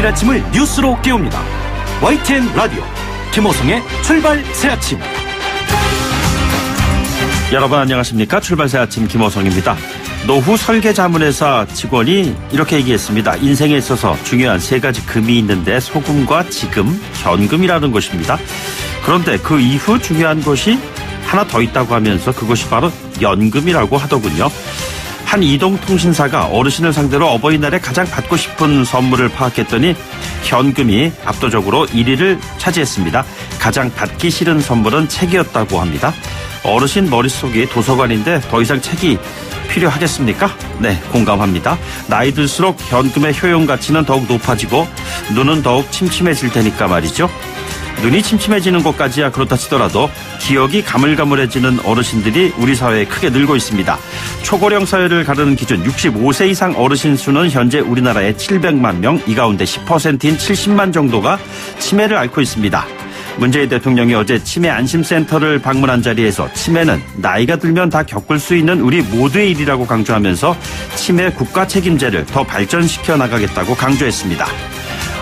매일 아침을 뉴스로 깨웁니다. YTN 라디오 김호성의 출발 새아침. 여러분 안녕하십니까? 출발 새아침 김호성입니다. 노후 설계자문회사 직원이 이렇게 얘기했습니다. 인생에 있어서 중요한 세 가지 금이 있는데 소금과 지금, 현금이라는 것입니다. 그런데 그 이후 중요한 것이 하나 더 있다고 하면서 그것이 바로 연금이라고 하더군요. 한 이동통신사가 어르신을 상대로 어버이날에 가장 받고 싶은 선물을 파악했더니 현금이 압도적으로 1위를 차지했습니다. 가장 받기 싫은 선물은 책이었다고 합니다. 어르신 머릿속이 도서관인데 더 이상 책이 필요하겠습니까? 네, 공감합니다. 나이 들수록 현금의 효용 가치는 더욱 높아지고 눈은 더욱 침침해질 테니까 말이죠. 눈이 침침해지는 것까지야 그렇다 치더라도 기억이 가물가물해지는 어르신들이 우리 사회에 크게 늘고 있습니다. 초고령 사회를 가르는 기준 65세 이상 어르신 수는 현재 우리나라에 700만 명, 이 가운데 10%인 70만 정도가 치매를 앓고 있습니다. 문재인 대통령이 어제 치매 안심센터를 방문한 자리에서 치매는 나이가 들면 다 겪을 수 있는 우리 모두의 일이라고 강조하면서 치매 국가 책임제를 더 발전시켜 나가겠다고 강조했습니다.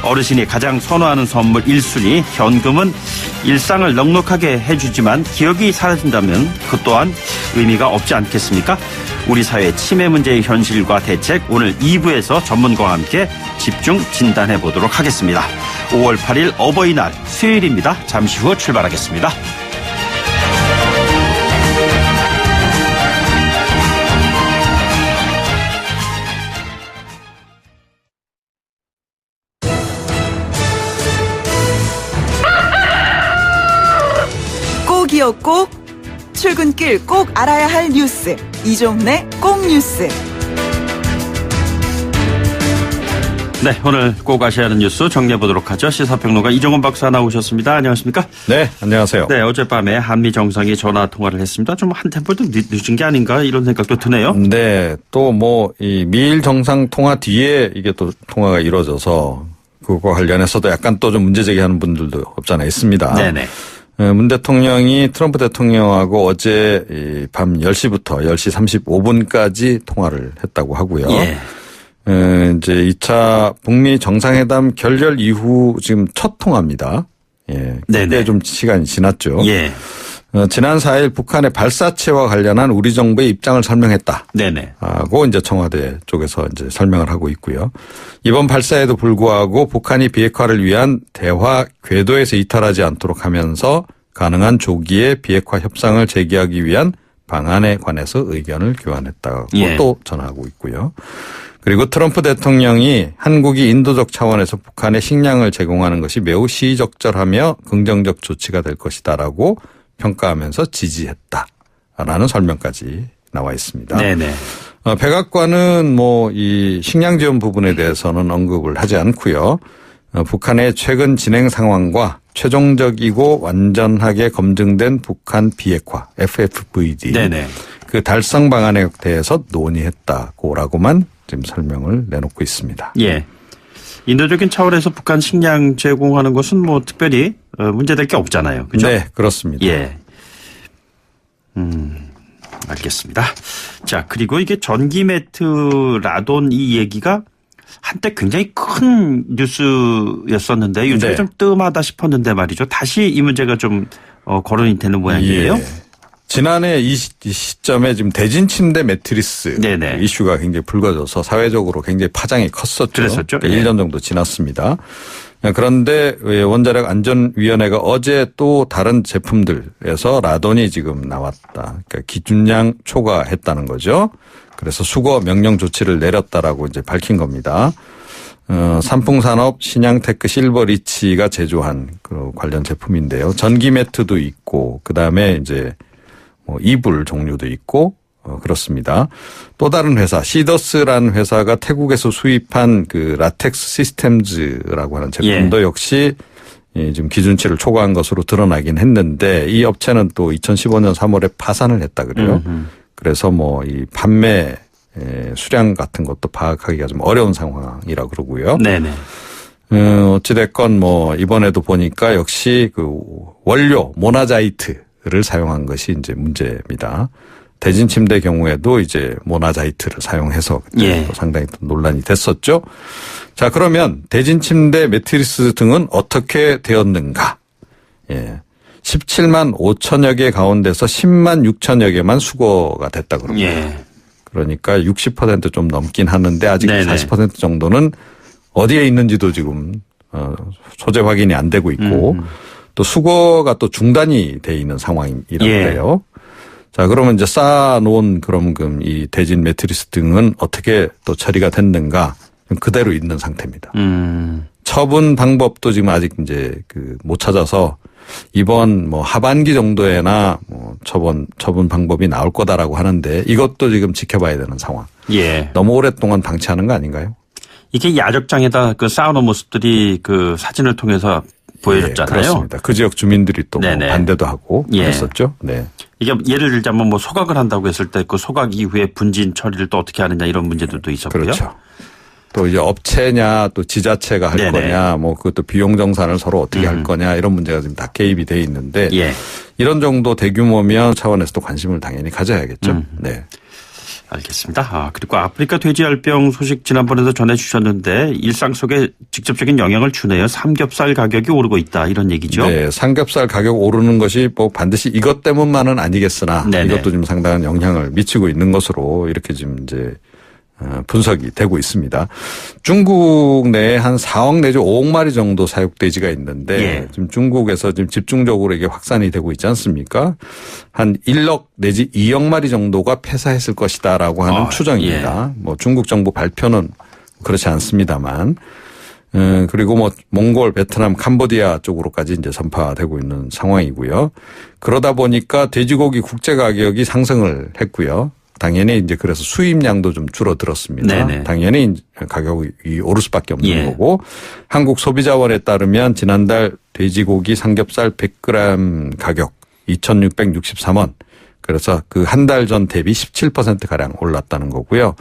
어르신이 가장 선호하는 선물 1순위 현금은 일상을 넉넉하게 해주지만 기억이 사라진다면 그 또한 의미가 없지 않겠습니까? 우리 사회 치매 문제의 현실과 대책 오늘 2부에서 전문가와 함께 집중 진단해 보도록 하겠습니다. 5월 8일 어버이날 수요일입니다. 잠시 후 출발하겠습니다. 꼭이요 꼭 출근길 꼭 알아야 할 뉴스 이종래 꼭 뉴스. 네, 오늘 꼭 아셔야 하는 뉴스 정리해보도록 하죠. 시사평론가 이종원 박사 나오셨습니다. 안녕하십니까? 네, 안녕하세요. 네, 어젯밤에 한미 정상이 전화 통화를 했습니다. 좀 한 템포 좀 늦은 게 아닌가 이런 생각도 드네요. 네, 또 이 미일 정상 통화 뒤에 이게 또 통화가 이루어져서 그거 관련해서도 약간 또 좀 문제 제기하는 분들도 없지 않아 있습니다. 네네. 문 대통령이 트럼프 대통령하고 어제 밤 10시부터 10시 35분까지 통화를 했다고 하고요. 예. 이제 2차 북미 정상회담 결렬 이후 지금 첫 통화입니다. 예. 꽤 좀 시간이 지났죠. 예. 지난 4일 북한의 발사체와 관련한 우리 정부의 입장을 설명했다. 네네. 하고 이제 청와대 쪽에서 이제 설명을 하고 있고요. 이번 발사에도 불구하고 북한이 비핵화를 위한 대화 궤도에서 이탈하지 않도록 하면서 가능한 조기에 비핵화 협상을 재개하기 위한 방안에 관해서 의견을 교환했다고 예. 또 전하고 있고요. 그리고 트럼프 대통령이 한국이 인도적 차원에서 북한에 식량을 제공하는 것이 매우 시의적절하며 긍정적 조치가 될 것이다라고 평가하면서 지지했다라는 설명까지 나와 있습니다. 네네. 백악관은 이 식량 지원 부분에 대해서는 언급을 하지 않고요. 북한의 최근 진행 상황과 최종적이고 완전하게 검증된 북한 비핵화 FFVD 네네. 그 달성 방안에 대해서 논의했다고라고만 지금 설명을 내놓고 있습니다. 예. 인도적인 차원에서 북한 식량 제공하는 것은 특별히 문제될 게 없잖아요. 그죠? 네, 그렇습니다. 예. 알겠습니다. 자, 그리고 이게 전기 매트 라돈 이 얘기가 한때 굉장히 큰 뉴스였었는데 요즘에 네. 좀 뜸하다 싶었는데 말이죠. 다시 이 문제가 좀 거론이 되는 모양이에요. 예. 지난해 이 시점에 지금 대진 침대 매트리스 네네. 이슈가 굉장히 불거져서 사회적으로 굉장히 파장이 컸었죠. 그랬었죠. 그러니까 1년 정도 지났습니다. 그런데 원자력 안전위원회가 어제 또 다른 제품들에서 라돈이 지금 나왔다. 그러니까 기준량 초과했다는 거죠. 그래서 수거 명령 조치를 내렸다라고 이제 밝힌 겁니다. 삼풍산업 신양테크 실버리치가 제조한 그 관련 제품인데요. 전기 매트도 있고 그다음에 이제 이불 종류도 있고 그렇습니다. 또 다른 회사 시더스라는 회사가 태국에서 수입한 그 라텍스 시스템즈라고 하는 제품도 예. 역시 지금 기준치를 초과한 것으로 드러나긴 했는데 이 업체는 또 2015년 3월에 파산을 했다 그래요. 그래서 이 판매 수량 같은 것도 파악하기가 좀 어려운 상황이라 그러고요. 네네. 어찌됐건 이번에도 보니까 역시 그 원료 모나자이트를 사용한 것이 이제 문제입니다. 대진 침대 경우에도 이제 모나자이트를 사용해서 그때 또 상당히 또 논란이 됐었죠. 자, 그러면 대진 침대 매트리스 등은 어떻게 되었는가? 17만 5천여 개 가운데서 10만 6천여 개만 수거가 됐다 그럽니다. 그러니까 60% 좀 넘긴 하는데 아직 40% 정도는 어디에 있는지도 지금 소재 확인이 안 되고 있고 또 수거가 또 중단이 돼 있는 상황이라고 해요. 자, 그러면 이제 쌓아놓은 그럼 이 대진 매트리스 등은 어떻게 또 처리가 됐는가? 그대로 있는 상태입니다. 처분 방법도 지금 아직 이제 못 찾아서 이번 뭐 하반기 정도에나 뭐 처분 방법이 나올 거다라고 하는데 이것도 지금 지켜봐야 되는 상황. 너무 오랫동안 방치하는 거 아닌가요? 이게 야적장에다 쌓아놓은 모습들이 사진을 통해서 보여줬잖아요. 그렇습니다. 그 지역 주민들이 또 뭐 반대도 하고 그랬었죠. 네. 이게 예를 들자면 뭐 소각을 한다고 했을 때 그 소각 이후에 분진 처리를 또 어떻게 하느냐 이런 문제들도 있었고요. 그렇죠. 또 이제 업체냐 또 지자체가 할 거냐 뭐 그것도 비용 정산을 서로 어떻게 할 거냐 이런 문제가 지금 다 개입이 돼 있는데 이런 정도 대규모면 차원에서도 관심을 당연히 가져야겠죠. 네. 알겠습니다. 그리고 아프리카 돼지열병 소식 지난번에도 전해주셨는데 일상 속에 직접적인 영향을 주네요. 삼겹살 가격이 오르고 있다 이런 얘기죠. 네, 삼겹살 가격 오르는 것이 뭐 반드시 이것 때문만은 아니겠으나 이것도 좀 상당한 영향을 미치고 있는 것으로 이렇게 지금 이제 분석이 되고 있습니다. 중국 내에 한 4억 내지 5억 마리 정도 사육돼지가 있는데 지금 중국에서 지금 집중적으로 이게 확산이 되고 있지 않습니까? 한 1억 내지 2억 마리 정도가 폐사했을 것이다라고 하는 추정입니다. 뭐 중국 정부 발표는 그렇지 않습니다만. 그리고 뭐 몽골, 베트남, 캄보디아 쪽으로까지 이제 전파되고 있는 상황이고요. 그러다 보니까 돼지고기 국제 가격이 상승을 했고요. 당연히 이제 그래서 수입량도 좀 줄어들었습니다. 당연히 가격이 오를 수밖에 없는 거고 한국 소비자원에 따르면 지난달 돼지고기 삼겹살 100g 가격 2,663원. 그래서 그 한 달 전 대비 17%가량 올랐다는 거고요.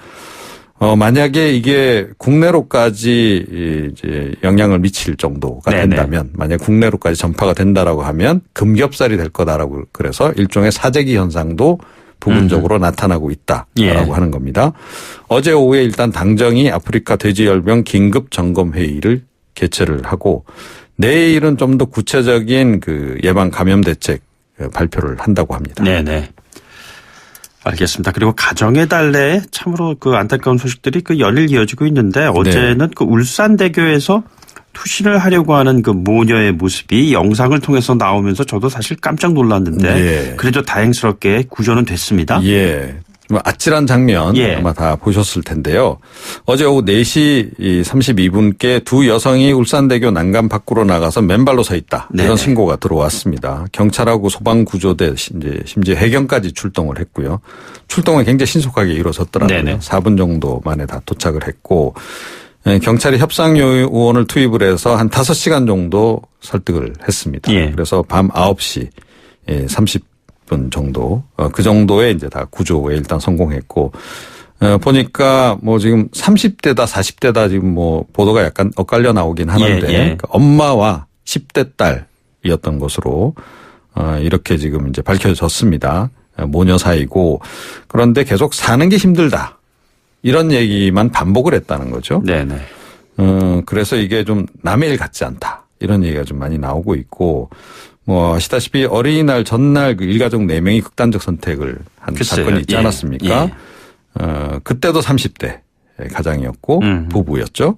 만약에 이게 국내로까지 이제 영향을 미칠 정도가 된다면 만약 국내로까지 전파가 된다라고 하면 금겹살이 될 거다라고 그래서 일종의 사재기 현상도 부분적으로 나타나고 있다라고 하는 겁니다. 어제 오후에 일단 당정이 아프리카 돼지열병 긴급 점검 회의를 개최를 하고 내일은 좀 더 구체적인 예방 감염 대책 발표를 한다고 합니다. 네네. 알겠습니다. 그리고 가정의 달래 참으로 안타까운 소식들이 연일 이어지고 있는데 어제는 울산대교에서 투신을 하려고 하는 모녀의 모습이 영상을 통해서 나오면서 저도 사실 깜짝 놀랐는데 그래도 다행스럽게 구조는 됐습니다. 아찔한 장면 아마 다 보셨을 텐데요. 어제 오후 4시 32분께 두 여성이 울산대교 난간 밖으로 나가서 맨발로 서 있다. 이런 신고가 들어왔습니다. 경찰하고 소방구조대 심지어 해경까지 출동을 했고요. 출동은 굉장히 신속하게 이루어졌더라고요. 4분 정도 만에 다 도착을 했고 경찰이 협상 요원을 투입을 해서 한 5시간 정도 설득을 했습니다. 그래서 밤 9시 30분 정도 그 정도에 이제 다 구조에 일단 성공했고 보니까 뭐 지금 30대다 40대다 지금 뭐 보도가 약간 엇갈려 나오긴 하는데 그러니까 엄마와 10대 딸이었던 것으로 이렇게 지금 이제 밝혀졌습니다. 모녀 사이고 그런데 계속 사는 게 힘들다. 이런 얘기만 반복을 했다는 거죠. 그래서 이게 좀 남의 일 같지 않다. 이런 얘기가 좀 많이 나오고 있고, 뭐, 아시다시피 어린이날 전날 일가족 4명이 극단적 선택을 한 사건이 있지 않았습니까? 그때도 30대 가장이었고, 부부였죠.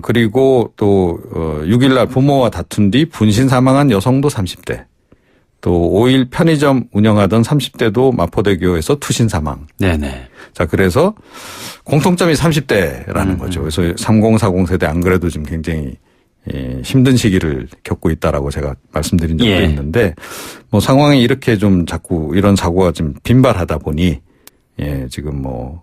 그리고 또, 6일날 부모와 다툰 뒤 분신 사망한 여성도 30대. 또 5일 편의점 운영하던 30대도 마포대교에서 투신 사망. 자, 그래서 공통점이 30대라는 거죠. 그래서 3040 세대 안 그래도 지금 굉장히 힘든 시기를 겪고 있다라고 제가 말씀드린 적도 있는데 뭐 상황이 이렇게 좀 자꾸 이런 사고가 좀 빈발하다 보니 지금 뭐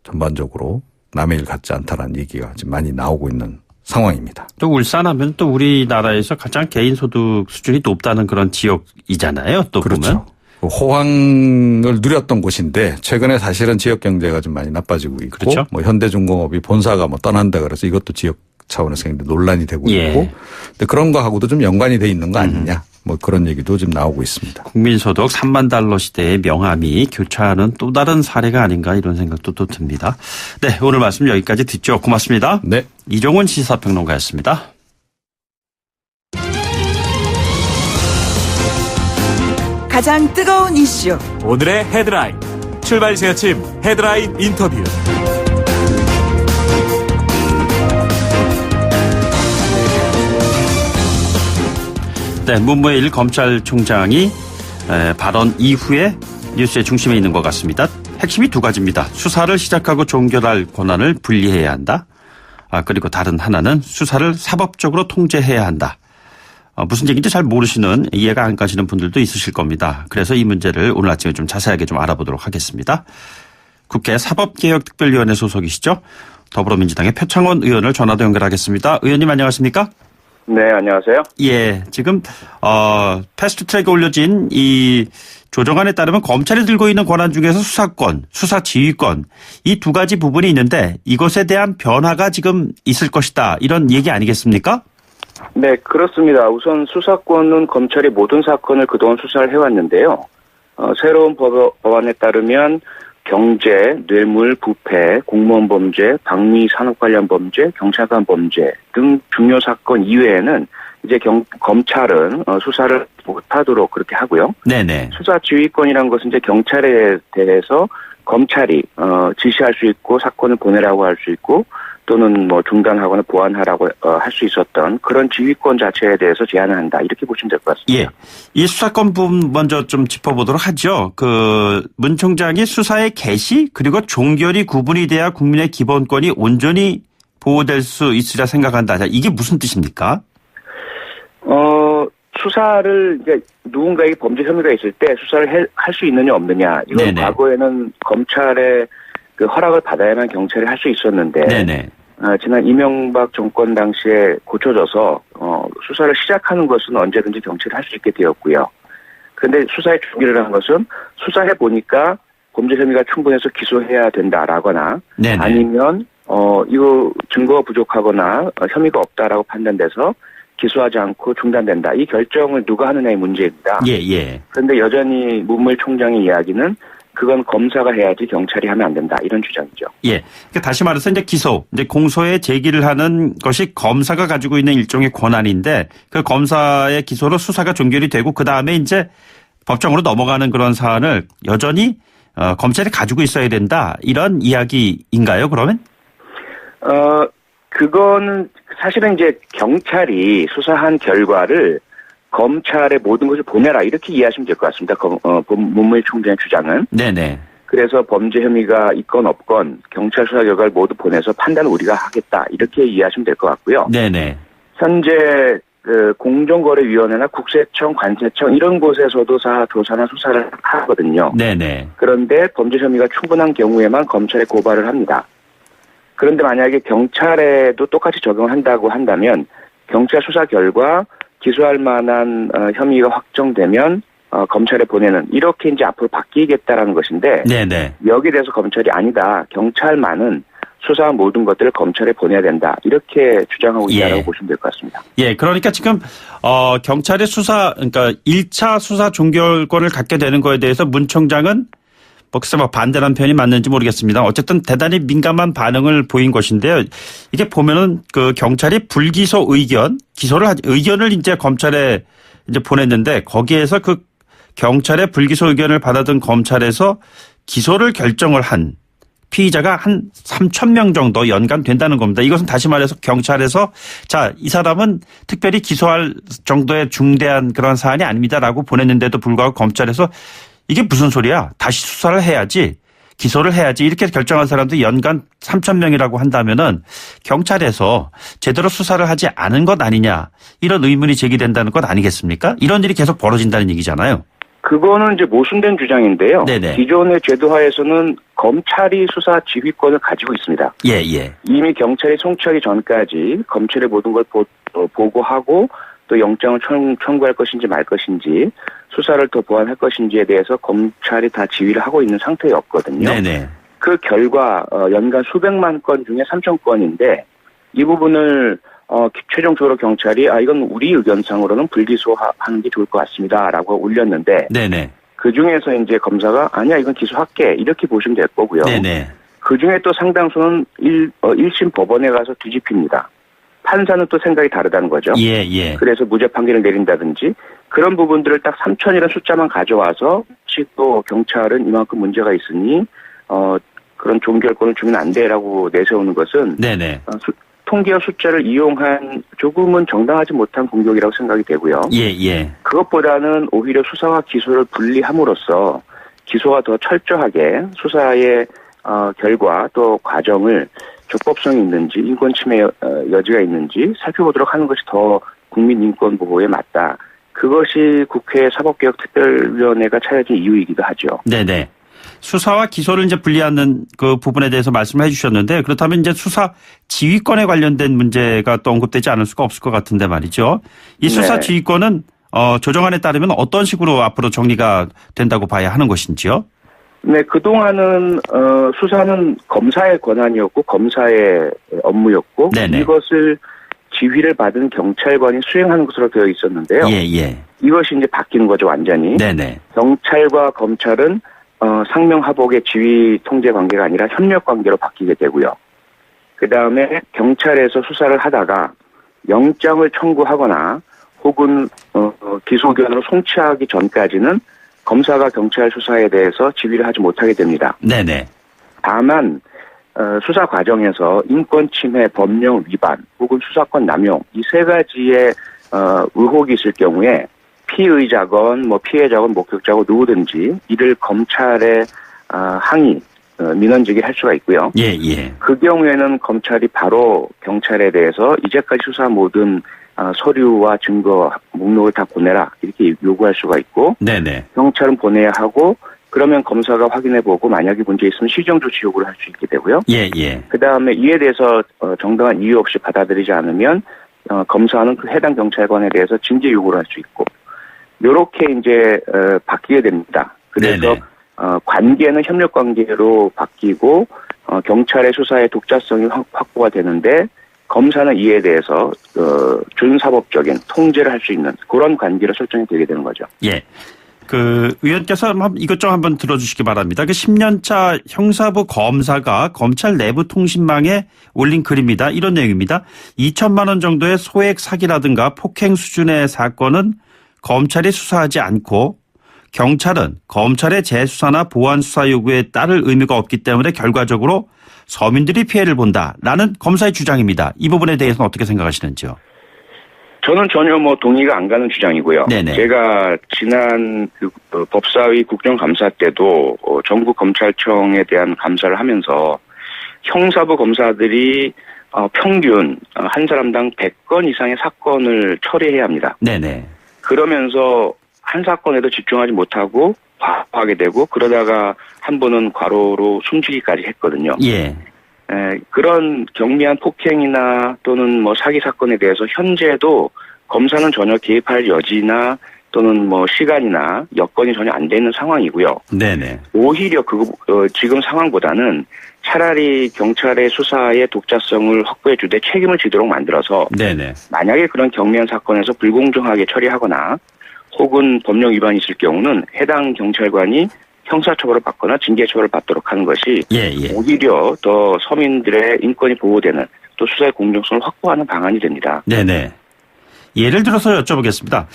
전반적으로 남의 일 같지 않다라는 얘기가 지금 많이 나오고 있는 상황입니다. 또 울산하면 또 우리나라에서 가장 개인소득 수준이 높다는 그런 지역이잖아요. 또 보면. 호황을 누렸던 곳인데 최근에 사실은 지역 경제가 좀 많이 나빠지고 있고 뭐 현대중공업이 본사가 뭐 떠난다 그래서 이것도 지역 차원에서 굉장히 논란이 되고 예. 있고 근데 그런 거하고도 좀 연관이 돼 있는 거 아니냐 뭐 그런 얘기도 지금 나오고 있습니다. 국민소득 3만 달러 시대의 명암이 교차하는 또 다른 사례가 아닌가 이런 생각도 또 듭니다. 네, 오늘 말씀 여기까지 듣죠. 고맙습니다. 네. 이종훈 시사평론가였습니다. 가장 뜨거운 이슈. 오늘의 헤드라인. 출발 새 아침 헤드라인 인터뷰. 네, 문무일 검찰총장이 발언 이후에 뉴스의 중심에 있는 것 같습니다. 핵심이 두 가지입니다. 수사를 시작하고 종결할 권한을 분리해야 한다. 그리고 다른 하나는 수사를 사법적으로 통제해야 한다. 무슨 얘기인지 잘 모르시는 이해가 안 가시는 분들도 있으실 겁니다. 그래서 이 문제를 오늘 아침에 좀 자세하게 좀 알아보도록 하겠습니다. 국회 사법개혁특별위원회 소속이시죠? 더불어민주당의 표창원 의원을 전화로 연결하겠습니다. 의원님 안녕하십니까? 네, 안녕하세요. 예, 지금 패스트트랙에 올려진 이 조정안에 따르면 검찰이 들고 있는 권한 중에서 수사권, 수사 지휘권 이 두 가지 부분이 있는데 이것에 대한 변화가 지금 있을 것이다. 이런 얘기 아니겠습니까? 네, 그렇습니다. 우선 수사권은 검찰이 모든 사건을 그동안 수사를 해왔는데요. 새로운 법안에 따르면 경제, 뇌물, 부패, 공무원 범죄, 방위 산업 관련 범죄, 경찰관 범죄 등 중요 사건 이외에는 이제 검찰은 수사를 못하도록 그렇게 하고요. 네네. 수사 지휘권이라는 것은 이제 경찰에 대해서 검찰이 지시할 수 있고 사건을 보내라고 할 수 있고 또는 뭐 중단하거나 보완하라고 할 수 있었던 그런 지휘권 자체에 대해서 제한을 한다. 이렇게 보시면 될 것 같습니다. 예. 이 수사권 부분 먼저 좀 짚어보도록 하죠. 문 총장이 수사의 개시 그리고 종결이 구분이 돼야 국민의 기본권이 온전히 보호될 수 있으리라 생각한다. 자, 이게 무슨 뜻입니까? 수사를 이제 누군가에게 범죄 혐의가 있을 때 수사를 할 수 있느냐 없느냐. 이건 네네. 과거에는 검찰의 그 허락을 받아야만 경찰이 할 수 있었는데. 네네. 지난 이명박 정권 당시에 고쳐져서 수사를 시작하는 것은 언제든지 경찰이 할 수 있게 되었고요. 그런데 수사의 종결을 한 것은 수사해 보니까 범죄 혐의가 충분해서 기소해야 된다라거나 네네. 아니면 이거 증거가 부족하거나 혐의가 없다라고 판단돼서 기소하지 않고 중단된다. 이 결정을 누가 하느냐의 문제입니다. 예, 예. 그런데 여전히 문무일 총장의 이야기는 그건 검사가 해야지 경찰이 하면 안 된다. 이런 주장이죠. 예. 그러니까 다시 말해서 이제 이제 공소에 제기를 하는 것이 검사가 가지고 있는 일종의 권한인데 그 검사의 기소로 수사가 종결이 되고 그 다음에 이제 법정으로 넘어가는 그런 사안을 여전히 검찰이 가지고 있어야 된다. 이런 이야기인가요, 그러면? 그거는 사실은 이제 경찰이 수사한 결과를 검찰의 모든 것을 보내라 이렇게 이해하시면 될 것 같습니다. 문무일 총장의 주장은. 네네. 그래서 범죄 혐의가 있건 없건 경찰 수사 결과를 모두 보내서 판단을 우리가 하겠다 이렇게 이해하시면 될 것 같고요. 네네. 현재 공정거래위원회나 국세청, 관세청 이런 곳에서도 조사나 수사를 하거든요. 네네. 그런데 범죄 혐의가 충분한 경우에만 검찰에 고발을 합니다. 그런데 만약에 경찰에도 똑같이 적용을 한다고 한다면 경찰 수사 결과 기소할 만한 혐의가 확정되면 검찰에 보내는 이렇게 이제 앞으로 바뀌겠다라는 것인데 네네. 여기에 대해서 검찰이 아니다. 경찰만은 수사한 모든 것들을 검찰에 보내야 된다. 이렇게 주장하고 있다고 보시면 될 것 같습니다. 예, 그러니까 지금 경찰의 그러니까 1차 수사 종결권을 갖게 되는 거에 대해서 문 총장은 글쎄 반대라는 표현이 맞는지 모르겠습니다. 어쨌든 대단히 민감한 반응을 보인 것인데요. 이게 보면은 그 경찰이 불기소 의견을 이제 검찰에 이제 보냈는데 거기에서 그 경찰의 불기소 의견을 받아든 검찰에서 기소를 결정을 한 피의자가 한 3,000명 정도 연간 된다는 겁니다. 이것은 다시 말해서 경찰에서 이 사람은 특별히 기소할 정도의 중대한 그런 사안이 아닙니다라고 보냈는데도 불구하고 검찰에서 이게 무슨 소리야? 다시 수사를 해야지, 기소를 해야지 이렇게 결정한 사람도 연간 3,000명이라고 한다면은 경찰에서 제대로 수사를 하지 않은 것 아니냐 이런 의문이 제기된다는 것 아니겠습니까? 이런 일이 계속 벌어진다는 얘기잖아요. 그거는 이제 모순된 주장인데요. 네네. 기존의 제도하에서는 검찰이 수사 지휘권을 가지고 있습니다. 예, 예. 이미 경찰이 송치하기 전까지 검찰의 모든 걸 보고하고 또 영장을 청구할 것인지 말 것인지 수사를 더 보완할 것인지에 대해서 검찰이 다 지휘를 하고 있는 상태였거든요. 네네. 그 결과 연간 수백만 건 중에 3,000건인데 이 부분을 최종적으로 경찰이 이건 우리 의견상으로는 불기소하는 게 좋을 것 같습니다라고 올렸는데 네네. 그 중에서 이제 검사가 아니야 이건 기소할게 이렇게 보시면 될 거고요. 네네. 그 중에 또 상당수는 1심 법원에 가서 뒤집힙니다. 판사는 또 생각이 다르다는 거죠. 예, 예. 그래서 무죄 판결을 내린다든지 그런 부분들을 딱 3천이라는 숫자만 가져와서 혹시 또 경찰은 이만큼 문제가 있으니 그런 종결권을 주면 안 돼라고 내세우는 것은 네네. 통계와 숫자를 이용한 조금은 정당하지 못한 공격이라고 생각이 되고요. 예, 예. 그것보다는 오히려 수사와 기소를 분리함으로써 기소가 더 철저하게 수사의 결과 또 과정을 적법성이 있는지 인권 침해 여지가 있는지 살펴보도록 하는 것이 더 국민 인권 보호에 맞다. 그것이 국회 사법개혁특별위원회가 차려진 이유이기도 하죠. 네네. 수사와 기소를 이제 분리하는 그 부분에 대해서 말씀을 해주셨는데 그렇다면 이제 수사 지휘권에 관련된 문제가 또 언급되지 않을 수가 없을 것 같은데 말이죠. 이 수사 네. 지휘권은 조정안에 따르면 어떤 식으로 앞으로 정리가 된다고 봐야 하는 것인지요? 네, 그동안은 수사는 검사의 권한이었고 검사의 업무였고 네네. 이것을 지휘를 받은 경찰관이 수행하는 것으로 되어 있었는데요. 예, 예. 이것이 이제 바뀌는 거죠, 완전히. 네네. 경찰과 검찰은 상명하복의 지휘 통제 관계가 아니라 협력 관계로 바뀌게 되고요. 그다음에 경찰에서 수사를 하다가 영장을 청구하거나 혹은 기소견으로 송치하기 전까지는 검사가 경찰 수사에 대해서 지휘를 하지 못하게 됩니다. 네네. 다만 수사 과정에서 인권 침해, 법령 위반 혹은 수사권 남용 이 세 가지의 의혹이 있을 경우에 피의자건 피해자건 목격자건 누구든지 이를 검찰에 항의 민원 제기할 수가 있고요. 예, 예. 그 경우에는 검찰이 바로 경찰에 대해서 이제까지 수사 모든 서류와 증거 목록을 다 보내라 이렇게 요구할 수가 있고 네네. 경찰은 보내야 하고 그러면 검사가 확인해보고 만약에 문제 있으면 시정 조치 요구를 할 수 있게 되고요. 예, 예. 그다음에 이에 대해서 정당한 이유 없이 받아들이지 않으면 검사는 그 해당 경찰관에 대해서 징계 요구를 할 수 있고 이렇게 이제 바뀌게 됩니다. 그래서 네네. 관계는 협력 관계로 바뀌고 경찰의 수사의 독자성이 확보가 되는데 검사는 이에 대해서 준사법적인 통제를 할 수 있는 그런 관계로 설정이 되게 되는 거죠. 예. 그 의원께서 이것 좀 한번 들어주시기 바랍니다. 그 10년차 형사부 검사가 검찰 내부 통신망에 올린 글입니다. 이런 내용입니다. 2천만 원 정도의 소액 사기라든가 폭행 수준의 사건은 검찰이 수사하지 않고 경찰은 검찰의 재수사나 보완 수사 요구에 따를 의무가 없기 때문에 결과적으로 서민들이 피해를 본다라는 검사의 주장입니다. 이 부분에 대해서는 어떻게 생각하시는지요? 저는 전혀 동의가 안 가는 주장이고요. 네네. 제가 지난 법사위 국정감사 때도 전국검찰청에 대한 감사를 하면서 형사부 검사들이 평균 한 사람당 100건 이상의 사건을 처리해야 합니다. 네네. 그러면서 한 사건에도 집중하지 못하고 과하게 되고 그러다가 한 번은 과로로 숨지기까지 했거든요. 예. 그런 경미한 폭행이나 또는 사기 사건에 대해서 현재도 검사는 전혀 개입할 여지나 또는 시간이나 여건이 전혀 안 되는 상황이고요. 네네. 오히려 지금 상황보다는 차라리 경찰의 수사의 독자성을 확보해 주되 책임을 지도록 만들어서 네네. 만약에 그런 경미한 사건에서 불공정하게 처리하거나 혹은 법령 위반이 있을 경우는 해당 경찰관이 형사처벌을 받거나 징계처벌을 받도록 하는 것이 예, 예. 오히려 더 서민들의 인권이 보호되는 또 수사의 공정성을 확보하는 방안이 됩니다. 네네. 예를 들어서 여쭤보겠습니다.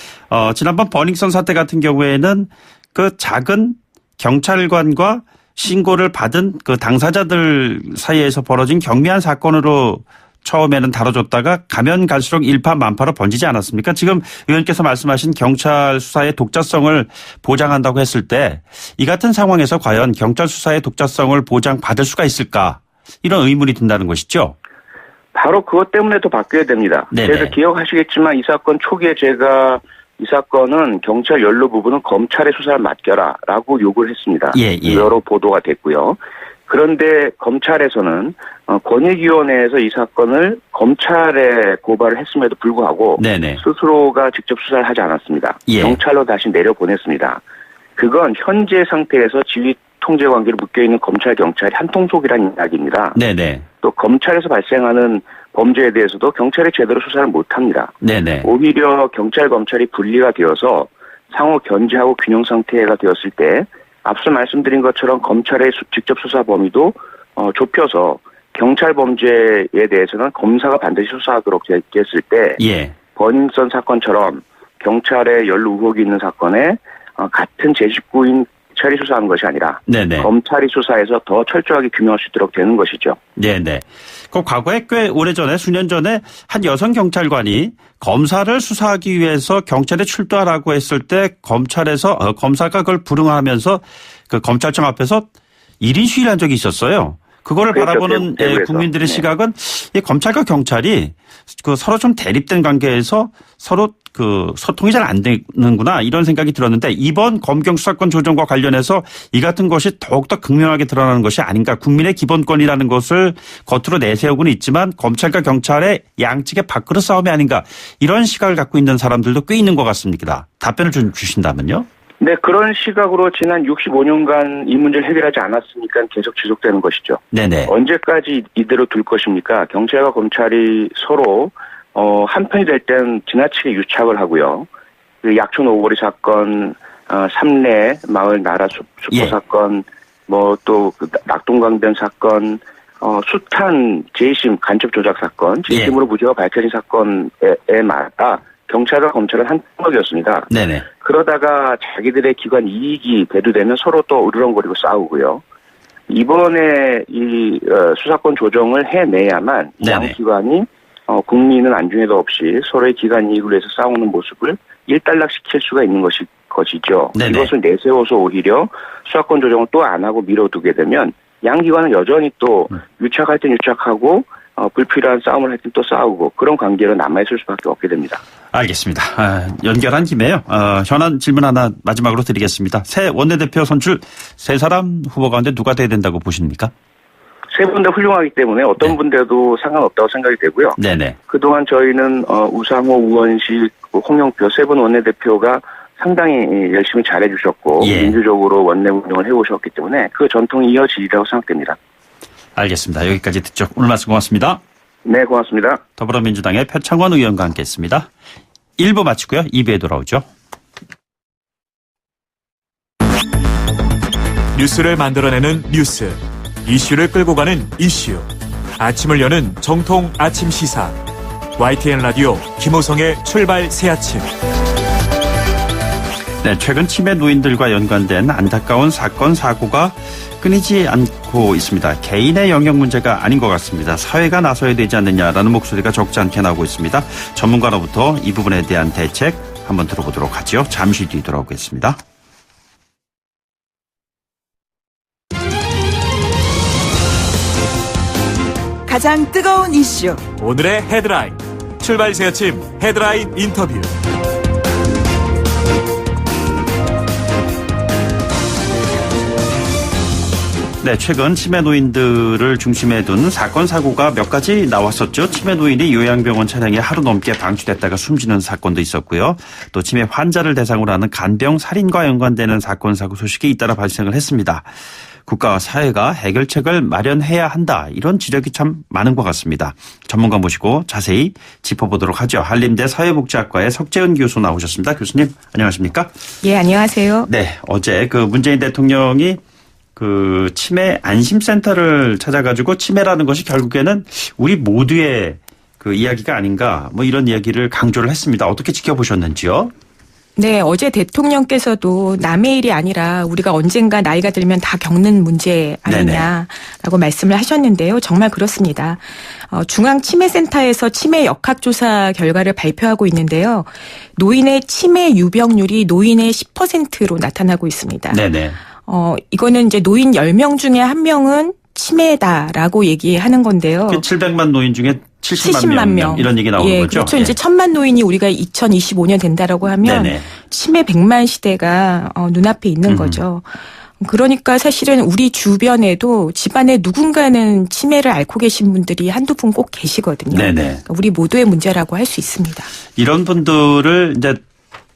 지난번 버닝썬 사태 같은 경우에는 그 작은 경찰관과 신고를 받은 그 당사자들 사이에서 벌어진 경미한 사건으로 처음에는 다뤄줬다가 가면 갈수록 일파만파로 번지지 않았습니까? 지금 의원께서 말씀하신 경찰 수사의 독자성을 보장한다고 했을 때 이 같은 상황에서 과연 경찰 수사의 독자성을 보장받을 수가 있을까? 이런 의문이 든다는 것이죠. 바로 그것 때문에 또 바뀌어야 됩니다. 네네. 그래서 기억하시겠지만 이 사건 초기에 제가 이 사건은 경찰 연루 부분은 검찰의 수사를 맡겨라라고 요구를 했습니다. 예, 예. 여러 보도가 됐고요. 그런데 검찰에서는 권익위원회에서 이 사건을 검찰에 고발을 했음에도 불구하고 네네. 스스로가 직접 수사를 하지 않았습니다. 예. 경찰로 다시 내려보냈습니다. 그건 현재 상태에서 지휘 통제 관계로 묶여있는 검찰, 경찰이 한통속이라는 이야기입니다. 네네. 또 검찰에서 발생하는 범죄에 대해서도 경찰이 제대로 수사를 못합니다. 네네. 오히려 경찰, 검찰이 분리가 되어서 상호 견제하고 균형 상태가 되었을 때 앞서 말씀드린 것처럼 검찰의 직접 수사 범위도 좁혀서 경찰 범죄에 대해서는 검사가 반드시 수사하도록 됐을 때 예. 버닝썬 사건처럼 경찰에 연루 의혹이 있는 사건에 같은 제19인 경찰이 수사하는 것이 아니라 네네. 검찰이 수사해서 더 철저하게 규명할 수 있도록 되는 것이죠. 네네. 그 과거에 꽤 오래전에 수년 전에 한 여성 경찰관이 검사를 수사하기 위해서 경찰에 출두하라고 했을 때 검찰에서 검사가 그걸 불응하면서 그 검찰청 앞에서 1인 시위를 한 적이 있었어요. 그거를 그렇죠. 바라보는 대구에서. 국민들의 네. 시각은 이 검찰과 경찰이 그 서로 좀 대립된 관계에서 서로 그 소통이 잘 안 되는구나 이런 생각이 들었는데 이번 검경 수사권 조정과 관련해서 이 같은 것이 더욱더 극명하게 드러나는 것이 아닌가. 국민의 기본권이라는 것을 겉으로 내세우고는 있지만 검찰과 경찰의 양측의 밥그릇 싸움이 아닌가. 이런 시각을 갖고 있는 사람들도 꽤 있는 것 같습니다. 답변을 좀 주신다면요. 네, 그런 시각으로 지난 65년간 이 문제를 해결하지 않았으니까 계속 지속되는 것이죠. 네네. 언제까지 이대로 둘 것입니까? 경찰과 검찰이 서로 한편이 될 땐 지나치게 유착을 하고요. 그 약촌 오거리 사건, 삼례 마을 나라 수포 예. 사건, 뭐 또 낙동강변 사건, 숱한 재심 간첩 조작 사건, 진심으로 무죄가 밝혀진 사건에마다 경찰과 검찰은 한 통역이었습니다. 네네. 그러다가 자기들의 기관 이익이 대두되면 서로 또 으르렁거리고 싸우고요. 이번에 이 수사권 조정을 해내야만 양 네네. 기관이 국민은 안중에도 없이 서로의 기관 이익을 위해서 싸우는 모습을 일단락시킬 수가 있는 것이죠. 네네. 이것을 내세워서 오히려 수사권 조정을 또 안 하고 미뤄두게 되면 양 기관은 여전히 또 유착할 땐 유착하고 불필요한 싸움을 할 땐 또 싸우고 그런 관계로 남아있을 수밖에 없게 됩니다. 알겠습니다. 연결한 김에요. 현안 질문 하나 마지막으로 드리겠습니다. 새 원내대표 선출 세 사람 후보 가운데 누가 돼야 된다고 보십니까? 세 분 다 훌륭하기 때문에 어떤 네. 분 돼도 상관없다고 생각이 되고요. 네네. 그동안 저희는 우상호, 우원식, 홍영표 세 분 원내대표가 상당히 열심히 잘해주셨고 예. 민주적으로 원내 운영을 해오셨기 때문에 그 전통이 이어지리라고 생각됩니다. 알겠습니다. 여기까지 듣죠. 오늘 말씀 고맙습니다. 네, 고맙습니다. 더불어민주당의 표창원 의원과 함께했습니다. 1부 마치고요. 2부에 돌아오죠. 뉴스를 만들어내는 뉴스, 이슈를 끌고 가는 이슈. 아침을 여는 정통 아침 시사. YTN 라디오 김호성의 출발 새아침. 네, 최근 치매 노인들과 연관된 안타까운 사건, 사고가 끊이지 않고 있습니다. 개인의 영역 문제가 아닌 것 같습니다. 사회가 나서야 되지 않느냐라는 목소리가 적지 않게 나오고 있습니다. 전문가로부터 이 부분에 대한 대책 한번 들어보도록 하죠. 잠시 뒤 돌아오겠습니다. 가장 뜨거운 이슈 오늘의 헤드라인. 출발 새아침 헤드라인 인터뷰. 네, 최근 치매 노인들을 중심에 둔 사건, 사고가 몇 가지 나왔었죠. 치매 노인이 요양병원 차량에 하루 넘게 방치됐다가 숨지는 사건도 있었고요. 또 치매 환자를 대상으로 하는 간병 살인과 연관되는 사건, 사고 소식이 잇따라 발생을 했습니다. 국가와 사회가 해결책을 마련해야 한다. 이런 지적이 참 많은 것 같습니다. 전문가 모시고 자세히 짚어보도록 하죠. 한림대 사회복지학과의 석재은 교수 나오셨습니다. 교수님, 안녕하십니까? 예, 안녕하세요. 네, 어제 그 문재인 대통령이 그 치매 안심센터를 찾아가지고 치매라는 것이 결국에는 우리 모두의 그 이야기가 아닌가 뭐 이런 이야기를 강조를 했습니다. 어떻게 지켜보셨는지요? 네, 어제 대통령께서도 남의 일이 아니라 우리가 언젠가 나이가 들면 다 겪는 문제 아니냐라고 말씀을 하셨는데요. 정말 그렇습니다. 중앙치매센터에서 치매 역학조사 결과를 발표하고 있는데요. 노인의 치매 유병률이 노인의 10%로 나타나고 있습니다. 네네. 이거는 이제 노인 10명 중에 1명은 치매다라고 얘기하는 건데요. 700만 노인 중에 70만 명 이런 얘기 나오는 거죠? 그렇죠. 이제 1000만 노인이 우리가 2025년 된다라고 하면 네네. 치매 100만 시대가 눈앞에 있는 거죠. 그러니까 사실은 우리 주변에도 집안에 누군가는 치매를 앓고 계신 분들이 한두 분 꼭 계시거든요. 네네. 그러니까 우리 모두의 문제라고 할 수 있습니다. 이런 분들을 이제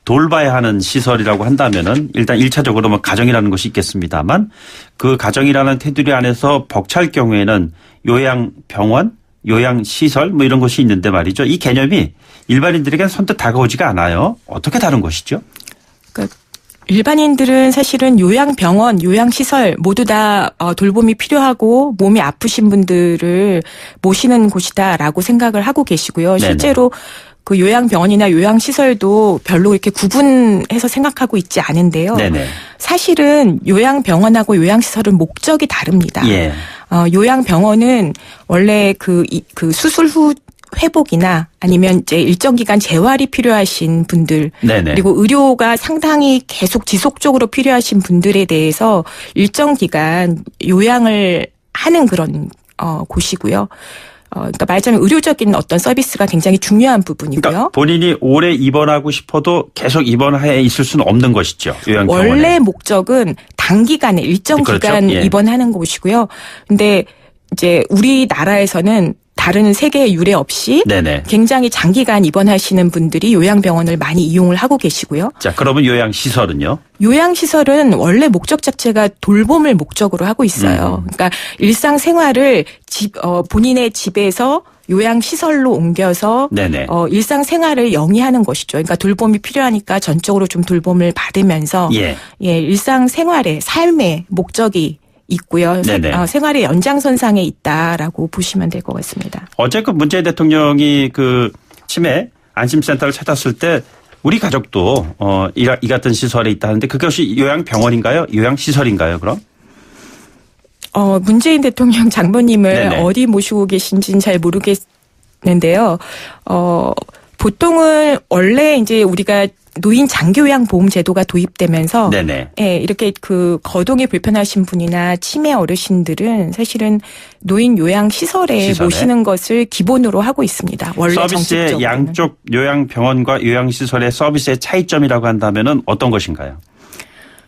돌봐야 하는 시설이라고 한다면은 일단 1차적으로 뭐 가정이라는 것이 있겠습니다만 그 가정이라는 테두리 안에서 벅찰 경우에는 요양병원, 요양시설 뭐 이런 곳이 있는데 말이죠. 이 개념이 일반인들에게 선뜻 다가오지가 않아요. 어떻게 다른 것이죠? 그러니까 일반인들은 사실은 요양병원, 요양시설 모두 다 돌봄이 필요하고 몸이 아프신 분들을 모시는 곳이다라고 생각을 하고 계시고요. 네네. 실제로 그 요양병원이나 요양시설도 별로 이렇게 구분해서 생각하고 있지 않은데요. 네네. 사실은 요양병원하고 요양시설은 목적이 다릅니다. 예. 요양병원은 원래 그 수술 후 회복이나 아니면 이제 일정 기간 재활이 필요하신 분들 네네. 그리고 의료가 상당히 계속 지속적으로 필요하신 분들에 대해서 일정 기간 요양을 하는 그런 곳이고요. 그러니까 말하자면 의료적인 어떤 서비스가 굉장히 중요한 부분이고요. 그러니까 본인이 오래 입원하고 싶어도 계속 입원해 있을 수는 없는 것이죠. 요양병원에. 원래 목적은 단기간에 일정 그렇죠. 기간 예. 입원하는 곳이고요. 근데 이제 우리나라에서는 다른 세계의 유례 없이 네네. 굉장히 장기간 입원하시는 분들이 요양병원을 많이 이용을 하고 계시고요. 자, 그러면 요양시설은요? 요양시설은 원래 목적 자체가 돌봄을 목적으로 하고 있어요. 그러니까 일상생활을 본인의 집에서 요양시설로 옮겨서 네네. 일상생활을 영위하는 것이죠. 그러니까 돌봄이 필요하니까 전적으로 좀 돌봄을 받으면서 예. 일상생활의 삶의 목적이 있고요. 네네. 생활의 연장선상에 있다라고 보시면 될 것 같습니다. 어제 그 문재인 대통령이 그 치매 안심센터를 찾았을 때 우리 가족도 이 같은 시설에 있다 하는데 그것이 요양병원인가요? 요양시설인가요? 그럼? 문재인 대통령 장모님을 네네. 어디 모시고 계신지는 잘 모르겠는데요. 보통은 원래 이제 우리가 노인 장기요양 보험 제도가 도입되면서 네네. 예, 이렇게 그 거동이 불편하신 분이나 치매 어르신들은 사실은 노인 요양 시설에 모시는 것을 기본으로 하고 있습니다. 원래 서비스의 정책적으로는. 양쪽 요양병원과 요양시설의 서비스의 차이점이라고 한다면은 어떤 것인가요?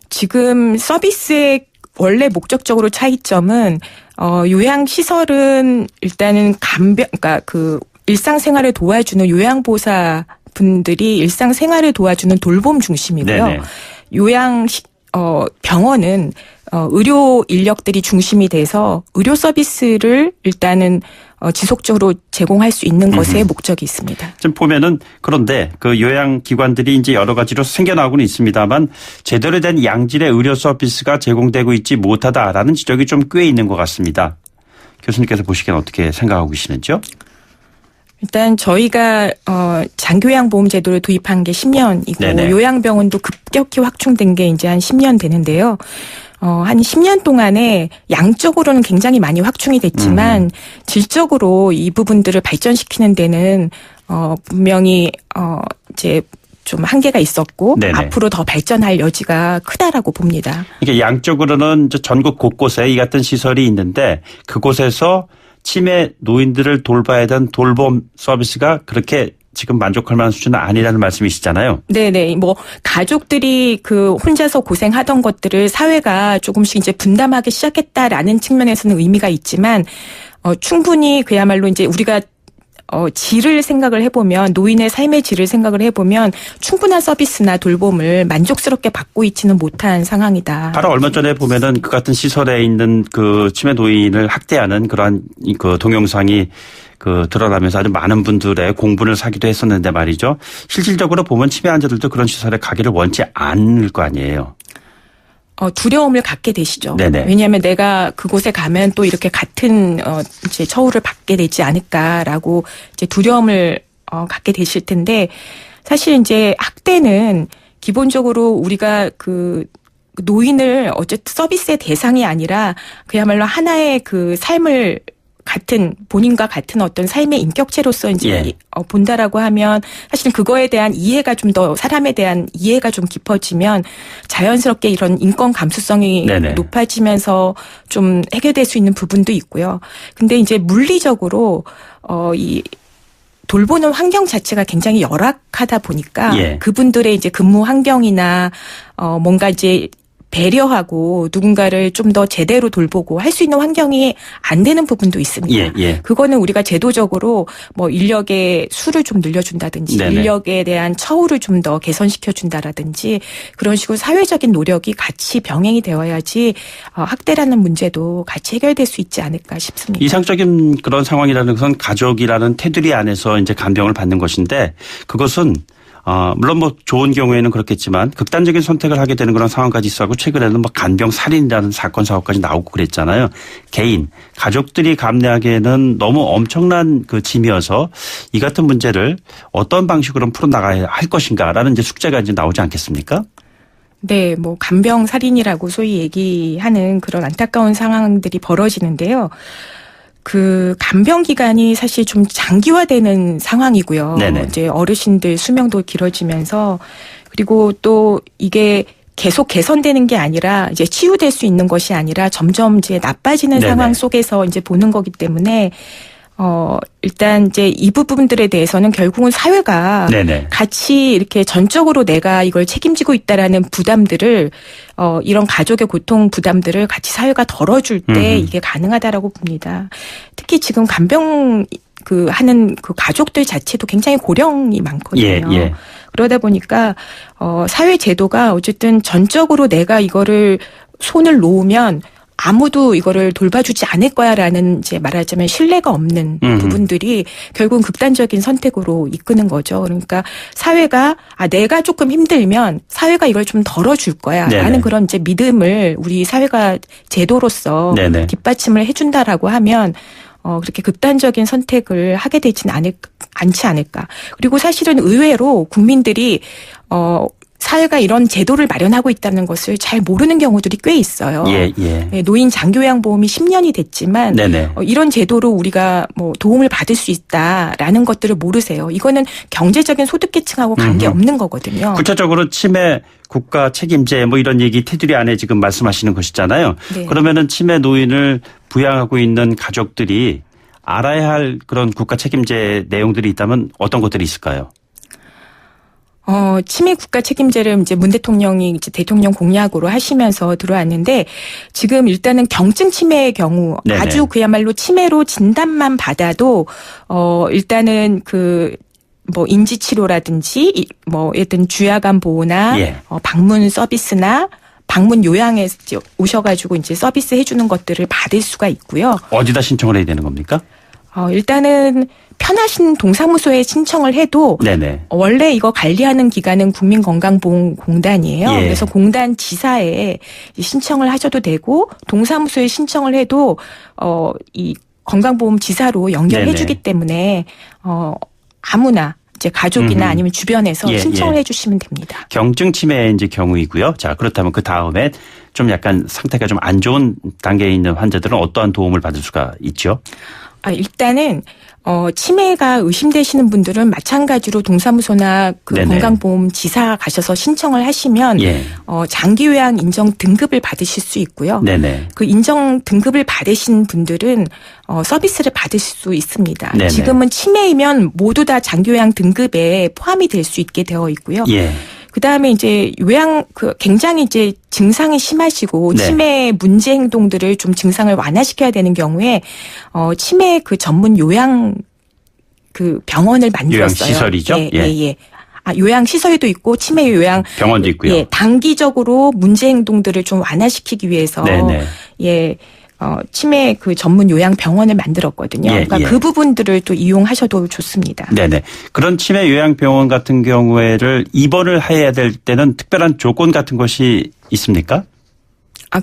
지금 서비스의 원래 목적적으로 차이점은 요양시설은 일단은 그러니까 그 일상생활을 도와주는 요양보사 분들이 일상생활을 도와주는 돌봄 중심이고요. 네네. 병원은 의료 인력들이 중심이 돼서 의료 서비스를 일단은 지속적으로 제공할 수 있는 것에 목적이 있습니다. 지금 보면은 그런데 그 요양기관들이 이제 여러 가지로 생겨나고는 있습니다만 제대로 된 양질의 의료 서비스가 제공되고 있지 못하다라는 지적이 좀 꽤 있는 것 같습니다. 교수님께서 보시기엔 어떻게 생각하고 계시는지요? 일단 저희가 장교양보험 제도를 도입한 게 10년이고 네네. 요양병원도 급격히 확충된 게 이제 한 10년 되는데요. 한 10년 동안에 양적으로는 굉장히 많이 확충이 됐지만 질적으로 이 부분들을 발전시키는 데는 분명히 이제 좀 한계가 있었고 네네. 앞으로 더 발전할 여지가 크다라고 봅니다. 이게 양적으로는 전국 곳곳에 이 같은 시설이 있는데 그곳에서 치매 노인들을 돌봐야 되는 돌봄 서비스가 그렇게 지금 만족할 만한 수준은 아니라는 말씀이시잖아요. 네네. 뭐 가족들이 그 혼자서 고생하던 것들을 사회가 조금씩 이제 분담하기 시작했다라는 측면에서는 의미가 있지만 충분히 그야말로 이제 우리가 질을 생각을 해보면 노인의 삶의 질을 생각을 해보면 충분한 서비스나 돌봄을 만족스럽게 받고 있지는 못한 상황이다. 바로 얼마 전에 보면은 그 같은 시설에 있는 그 치매 노인을 학대하는 그러한 그 동영상이 그 드러나면서 아주 많은 분들의 공분을 사기도 했었는데 말이죠. 실질적으로 보면 치매 환자들도 그런 시설에 가기를 원치 않을 거 아니에요. 두려움을 갖게 되시죠. 네네. 왜냐하면 내가 그곳에 가면 또 이렇게 같은 이제 처우를 받게 되지 않을까라고 이제 두려움을 갖게 되실 텐데 사실 이제 학대는 기본적으로 우리가 그 노인을 어쨌든 서비스의 대상이 아니라 그야말로 하나의 그 삶을 같은 본인과 같은 어떤 삶의 인격체로서 이제 예. 본다라고 하면 사실 그거에 대한 이해가 좀 더 사람에 대한 이해가 좀 깊어지면 자연스럽게 이런 인권 감수성이 네네. 높아지면서 좀 해결될 수 있는 부분도 있고요. 근데 이제 물리적으로 이 돌보는 환경 자체가 굉장히 열악하다 보니까 예. 그분들의 이제 근무 환경이나 뭔가 이제 배려하고 누군가를 좀 더 제대로 돌보고 할 수 있는 환경이 안 되는 부분도 있습니다. 예, 예. 그거는 우리가 제도적으로 뭐 인력의 수를 좀 늘려준다든지 네네. 인력에 대한 처우를 좀 더 개선시켜준다라든지 그런 식으로 사회적인 노력이 같이 병행이 되어야지 학대라는 문제도 같이 해결될 수 있지 않을까 싶습니다. 이상적인 그런 상황이라는 것은 가족이라는 테두리 안에서 이제 간병을 받는 것인데 그것은 물론 뭐 좋은 경우에는 그렇겠지만 극단적인 선택을 하게 되는 그런 상황까지 있어하고 최근에는 뭐 간병 살인이라는 사건 사고까지 나오고 그랬잖아요. 개인 가족들이 감내하기에는 너무 엄청난 그 짐이어서 이 같은 문제를 어떤 방식으로 풀어나가야 할 것인가라는 이제 숙제가 이제 나오지 않겠습니까? 네, 뭐 간병 살인이라고 소위 얘기하는 그런 안타까운 상황들이 벌어지는데요. 그 간병 기간이 사실 좀 장기화되는 상황이고요. 네네. 이제 어르신들 수명도 길어지면서 그리고 또 이게 계속 개선되는 게 아니라 이제 치유될 수 있는 것이 아니라 점점 이제 나빠지는 네네. 상황 속에서 이제 보는 거기 때문에 일단 이제 이 부분들에 대해서는 결국은 사회가 네네. 같이 이렇게 전적으로 내가 이걸 책임지고 있다라는 부담들을 이런 가족의 고통 부담들을 같이 사회가 덜어줄 때 이게 가능하다라고 봅니다. 특히 지금 간병 하는 그 가족들 자체도 굉장히 고령이 많거든요. 예, 예. 그러다 보니까 사회 제도가 어쨌든 전적으로 내가 이거를 손을 놓으면 아무도 이거를 돌봐주지 않을 거야라는 이제 말하자면 신뢰가 없는 부분들이 결국은 극단적인 선택으로 이끄는 거죠. 그러니까 사회가 내가 조금 힘들면 사회가 이걸 좀 덜어줄 거야라는 네네. 그런 이제 믿음을 우리 사회가 제도로서 네네. 뒷받침을 해준다라고 하면 그렇게 극단적인 선택을 하게 되지는 않지 않을까. 그리고 사실은 의외로 국민들이 사회가 이런 제도를 마련하고 있다는 것을 잘 모르는 경우들이 꽤 있어요. 예, 예. 네, 노인 장교양보험이 10년이 됐지만 네네. 이런 제도로 우리가 뭐 도움을 받을 수 있다라는 것들을 모르세요. 이거는 경제적인 소득계층하고 관계없는 거거든요. 구체적으로 치매 국가 책임제 뭐 이런 얘기 테두리 안에 지금 말씀하시는 것이잖아요. 네. 그러면은 치매 노인을 부양하고 있는 가족들이 알아야 할 그런 국가 책임제 내용들이 있다면 어떤 것들이 있을까요? 치매 국가 책임제를 이제 문 대통령이 이제 대통령 공약으로 하시면서 들어왔는데 지금 일단은 경증 치매의 경우 네네. 아주 그야말로 치매로 진단만 받아도 일단은 뭐 인지 치료라든지 뭐 예든 주야간 보호나 예. 방문 서비스나 방문 요양에 오셔가지고 이제 서비스 해주는 것들을 받을 수가 있고요. 어디다 신청을 해야 되는 겁니까? 일단은 편하신 동사무소에 신청을 해도 네네. 원래 이거 관리하는 기관은 국민건강보험공단이에요. 예. 그래서 공단 지사에 신청을 하셔도 되고 동사무소에 신청을 해도 이 건강보험 지사로 연결해주기 네네. 때문에 아무나 이제 가족이나 아니면 주변에서 예, 신청을 예. 해주시면 됩니다. 경증 치매의 이제 경우이고요. 자, 그렇다면 그 다음에 좀 약간 상태가 좀 안 좋은 단계에 있는 환자들은 어떠한 도움을 받을 수가 있죠? 일단은 치매가 의심되시는 분들은 마찬가지로 동사무소나 그 네네. 건강보험 지사 가셔서 신청을 하시면 예. 장기요양 인정 등급을 받으실 수 있고요. 네네. 그 인정 등급을 받으신 분들은 서비스를 받으실 수 있습니다. 네네. 지금은 치매이면 모두 다 장기요양 등급에 포함이 될 수 있게 되어 있고요. 예. 그다음에 이제 굉장히 이제 증상이 심하시고 네. 치매 문제 행동들을 좀 증상을 완화시켜야 되는 경우에 치매 전문 요양 병원을 만들었어요. 요양시설이죠? 예. 요양 시설도 있고 치매 요양 병원도 있고요. 예, 단기적으로 문제 행동들을 좀 완화시키기 위해서 네네. 치매 전문 요양 병원을 만들었거든요. 예, 그러니까 예. 그 부분들을 또 이용하셔도 좋습니다. 네네. 그런 치매 요양병원 같은 경우에를 입원을 해야 될 때는 특별한 조건 같은 것이 있습니까?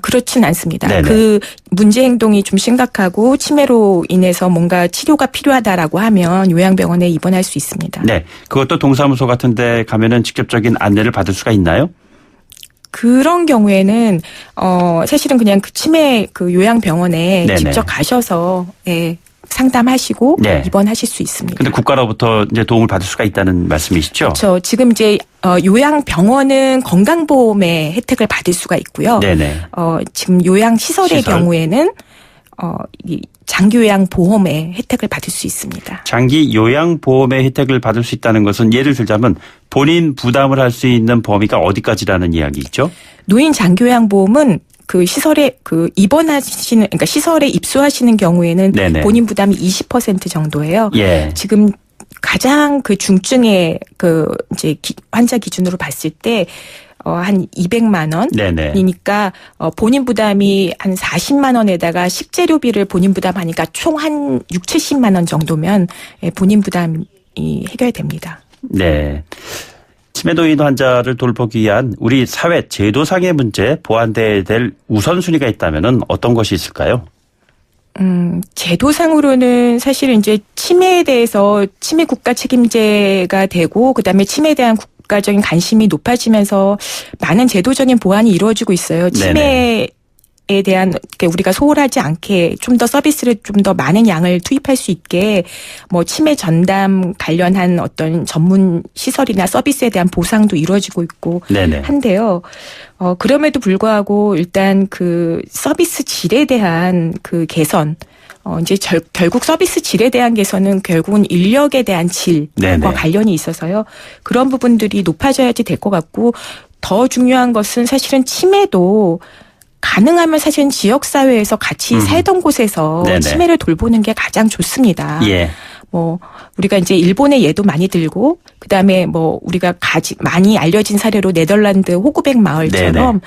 그렇진 않습니다. 네네. 그 문제 행동이 좀 심각하고 치매로 인해서 뭔가 치료가 필요하다라고 하면 요양병원에 입원할 수 있습니다. 네. 그것도 동사무소 같은 데 가면은 직접적인 안내를 받을 수가 있나요? 그런 경우에는 사실은 그냥 그 치매 요양병원에 네네. 직접 가셔서 상담하시고 네. 입원하실 수 있습니다. 근데 국가로부터 이제 도움을 받을 수가 있다는 말씀이시죠? 그렇죠. 지금 이제 요양병원은 건강보험의 혜택을 받을 수가 있고요. 네네. 지금 요양시설의 시설. 경우에는 이 장기요양 보험의 혜택을 받을 수 있습니다. 장기 요양보험의 혜택을 받을 수 있다는 것은 예를 들자면 본인 부담을 할 수 있는 범위가 어디까지라는 이야기죠? 노인 장기요양보험은 그 시설에 입원하시는, 그러니까 시설에 입소하시는 경우에는 네네. 본인 부담이 20% 정도예요. 예. 지금 가장 그 중증의 이제 환자 기준으로 봤을 때 한 200만 원이니까 본인 부담이 한 40만 원에다가 식재료비를 본인 부담하니까 총 한 6, 70만 원 정도면 본인 부담이 해결됩니다. 네. 치매노인 환자를 돌보기 위한 우리 사회 제도상의 문제 보완돼야 될 우선순위가 있다면은 어떤 것이 있을까요? 제도상으로는 사실 이제 치매에 대해서 치매 국가 책임제가 되고 그다음에 치매에 대한 국가적인 관심이 높아지면서 많은 제도적인 보완이 이루어지고 있어요. 치매에 대한 우리가 소홀하지 않게 좀 더 서비스를 좀 더 많은 양을 투입할 수 있게 뭐 치매 전담 관련한 어떤 전문 시설이나 서비스에 대한 보상도 이루어지고 있고 네네. 한데요. 그럼에도 불구하고 일단 그 서비스 질에 대한 그 개선 이제 결국 서비스 질에 대한 개선은 결국은 인력에 대한 질과 네네. 관련이 있어서요. 그런 부분들이 높아져야지 될 것 같고 더 중요한 것은 사실은 치매도 가능하면 사실은 지역사회에서 같이 살던 곳에서 네네. 치매를 돌보는 게 가장 좋습니다. 예. 뭐 우리가 이제 일본의 예도 많이 들고 그다음에 뭐 우리가 많이 알려진 사례로 네덜란드 호구백 마을처럼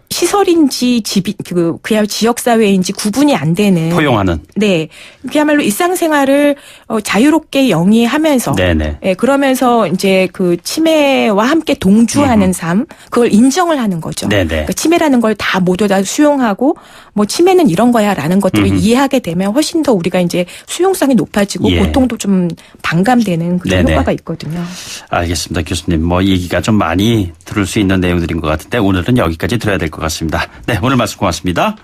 시설인지 집이 그야말로 지역 사회인지 구분이 안 되는 포용하는. 네. 그야말로 일상생활을 자유롭게 영위하면서 네네. 예, 그러면서 이제 그 치매와 함께 동주하는 삶 그걸 인정을 하는 거죠. 네네. 그러니까 치매라는 걸 다 모두 다 수용하고 뭐 치매는 이런 거야라는 것들을 이해하게 되면 훨씬 더 우리가 이제 수용성이 높아지고 예. 고통도 좀 반감되는 그런 네네. 효과가 있거든요. 알겠습니다. 교수님. 뭐 얘기가 좀 많이 들을 수 있는 내용들인 것 같은데 오늘은 여기까지 들어야 될 것 같습니다. 네, 오늘 말씀 고맙습니다.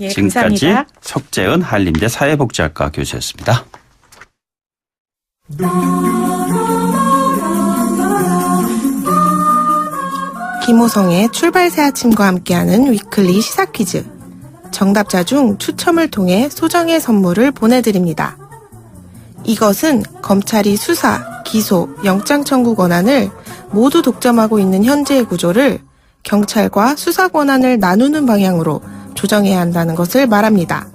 예, 지금까지 감사합니다. 석재은 한림대 사회복지학과 교수였습니다. 김호성의 출발새 아침과 함께하는 위클리 시사 퀴즈. 정답자 중 추첨을 통해 소정의 선물을 보내드립니다. 이것은 검찰이 수사, 기소, 영장 청구 권한을 모두 독점하고 있는 현재의 구조를 경찰과 수사 권한을 나누는 방향으로 조정해야 한다는 것을 말합니다.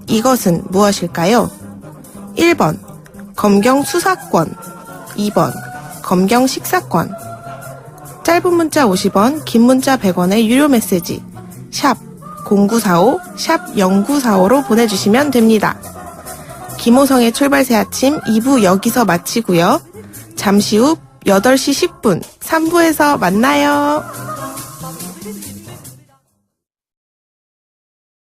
이것은 무엇일까요? 1번 검경 수사권, 2번 검경 식사권. 짧은 문자 50원, 긴 문자 100원의 유료 메시지 샵 0945, 샵 0945로 보내주시면 됩니다. 김호성의 출발새 아침 2부 여기서 마치고요. 잠시 후 8시 10분 3부에서 만나요.